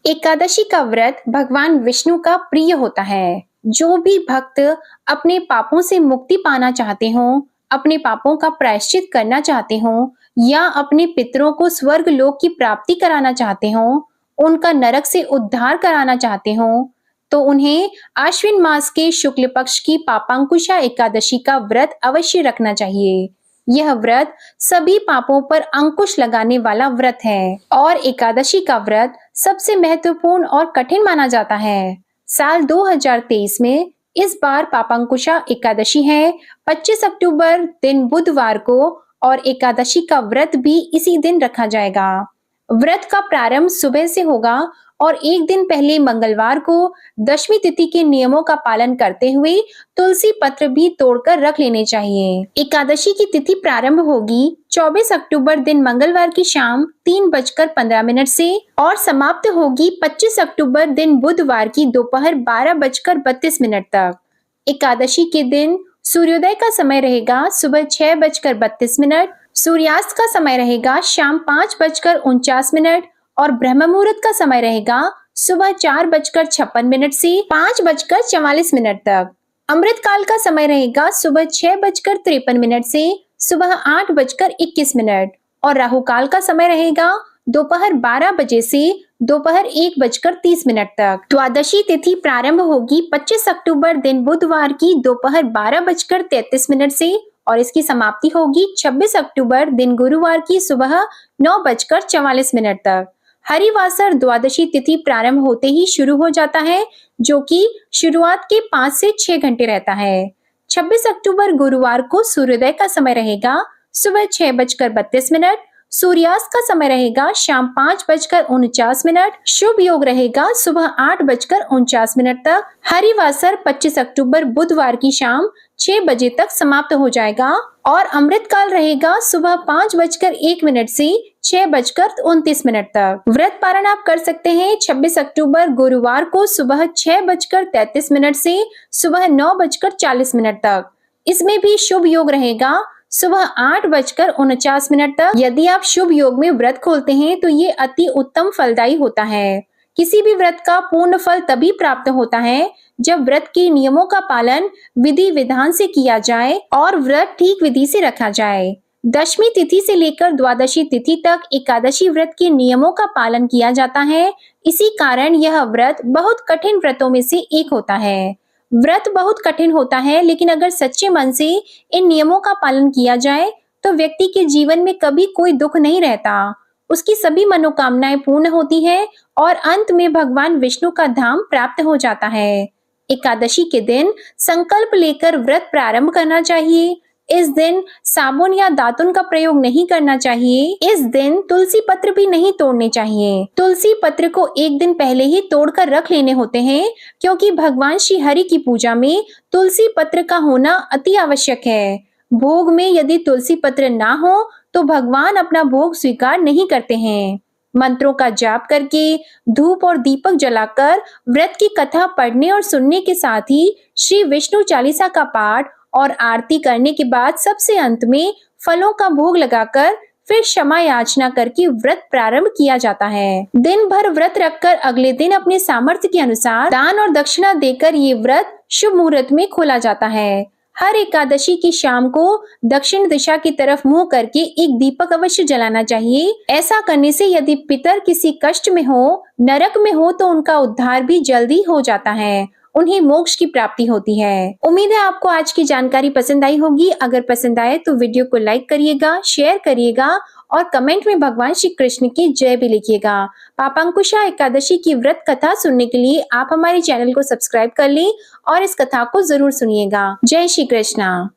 एकादशी का व्रत भगवान विष्णु का प्रिय होता है। जो भी भक्त अपने पापों से मुक्ति पाना चाहते हो, अपने पापों का प्रायश्चित करना चाहते हो या अपने पितरों को स्वर्ग लोक की प्राप्ति कराना चाहते हो, उनका नरक से उद्धार कराना चाहते हो, तो उन्हें आश्विन मास के शुक्ल पक्ष की पापांकुशा एकादशी का व्रत अवश्य रखना चाहिए। यह व्रत सभी पापों पर अंकुश लगाने वाला व्रत है और एकादशी का व्रत सबसे महत्वपूर्ण और कठिन माना जाता है। साल 2023 में इस बार पापांकुशा एकादशी है 25 अक्टूबर दिन बुधवार को और एकादशी का व्रत भी इसी दिन रखा जाएगा। व्रत का प्रारंभ सुबह से होगा और एक दिन पहले मंगलवार को दशमी तिथि के नियमों का पालन करते हुए तुलसी पत्र भी तोड़कर रख लेने चाहिए। एकादशी की तिथि प्रारंभ होगी 24 अक्टूबर दिन मंगलवार की शाम 3:15 से और समाप्त होगी 25 अक्टूबर दिन बुधवार की दोपहर 12:32 तक। एकादशी के दिन सूर्योदय का समय रहेगा सुबह 6:32, सूर्यास्त का समय रहेगा शाम 5:49 और ब्रह्म मुहूर्त का समय रहेगा सुबह 4:56 से 5:44 तक। अमृत काल का समय रहेगा सुबह 6:53 से सुबह 8:21 और राहु काल का समय रहेगा दोपहर 12 बजे से दोपहर 1:30 तक। द्वादशी तिथि प्रारंभ होगी 25 अक्टूबर दिन बुधवार की दोपहर 12:33 से और इसकी समाप्ति होगी 26 अक्टूबर दिन गुरुवार की सुबह 9:44 तक। हरिवासर द्वादशी तिथि प्रारंभ होते ही शुरू हो जाता है, जो कि शुरुआत के 5 से 6 घंटे रहता है। 26 अक्टूबर गुरुवार को सूर्योदय का समय रहेगा सुबह 6:32, सूर्यास्त का समय रहेगा शाम 5:49, शुभ योग रहेगा सुबह 8:49 तक। हरिवासर 25 अक्टूबर बुधवार की शाम 6 बजे तक समाप्त हो जाएगा और अमृत काल रहेगा सुबह 5:01 से 6:29 तक। व्रत पारण आप कर सकते हैं 26 अक्टूबर गुरुवार को सुबह 6:33 से सुबह 9:40 तक। इसमें भी शुभ योग रहेगा सुबह 8:49 तक। यदि आप शुभ योग में व्रत खोलते हैं तो ये अति उत्तम फलदायी होता है। किसी भी व्रत का पूर्ण फल तभी प्राप्त होता है जब व्रत के नियमों का पालन विधि विधान से किया जाए और व्रत ठीक विधि से रखा जाए। दशमी तिथि से लेकर द्वादशी तिथि तक एकादशी व्रत के नियमों का पालन किया जाता है। इसी कारण यह व्रत बहुत कठिन व्रतों में से एक होता है। व्रत बहुत कठिन होता है, लेकिन अगर सच्चे मन से इन नियमों का पालन किया जाए तो व्यक्ति के जीवन में कभी कोई दुख नहीं रहता। उसकी सभी मनोकामनाएं पूर्ण होती हैं और अंत में भगवान विष्णु का धाम प्राप्त हो जाता है। एकादशी के दिन संकल्प लेकर व्रत प्रारंभ करना चाहिए। इस दिन साबुन या दातुन का प्रयोग नहीं करना चाहिए। इस दिन तुलसी पत्र भी नहीं तोड़ने चाहिए। तुलसी पत्र को एक दिन पहले ही तोड़कर रख लेने होते हैं, क्योंकि भगवान श्री हरि की पूजा में तुलसी पत्र का होना अति आवश्यक है। भोग में यदि तुलसी पत्र ना हो तो भगवान अपना भोग स्वीकार नहीं करते हैं। मंत्रों का जाप करके, धूप और दीपक जलाकर, व्रत की कथा पढ़ने और सुनने के साथ ही श्री विष्णु चालीसा का पाठ और आरती करने के बाद सबसे अंत में फलों का भोग लगाकर फिर क्षमा याचना करके व्रत प्रारंभ किया जाता है। दिन भर व्रत रखकर अगले दिन अपने सामर्थ्य के अनुसार दान और दक्षिणा देकर ये व्रत शुभ मुहूर्त में खोला जाता है। हर एकादशी की शाम को दक्षिण दिशा की तरफ मुंह करके एक दीपक अवश्य जलाना चाहिए। ऐसा करने से यदि पितर किसी कष्ट में हो, नरक में हो, तो उनका उद्धार भी जल्दी हो जाता है, उन्हें मोक्ष की प्राप्ति होती है। उम्मीद है आपको आज की जानकारी पसंद आई होगी। अगर पसंद आए तो वीडियो को लाइक करिएगा, शेयर करिएगा और कमेंट में भगवान श्री कृष्ण की जय भी लिखिएगा। पापांकुशा एकादशी की व्रत कथा सुनने के लिए आप हमारे चैनल को सब्सक्राइब कर लें और इस कथा को जरूर सुनिएगा। जय श्री कृष्णा।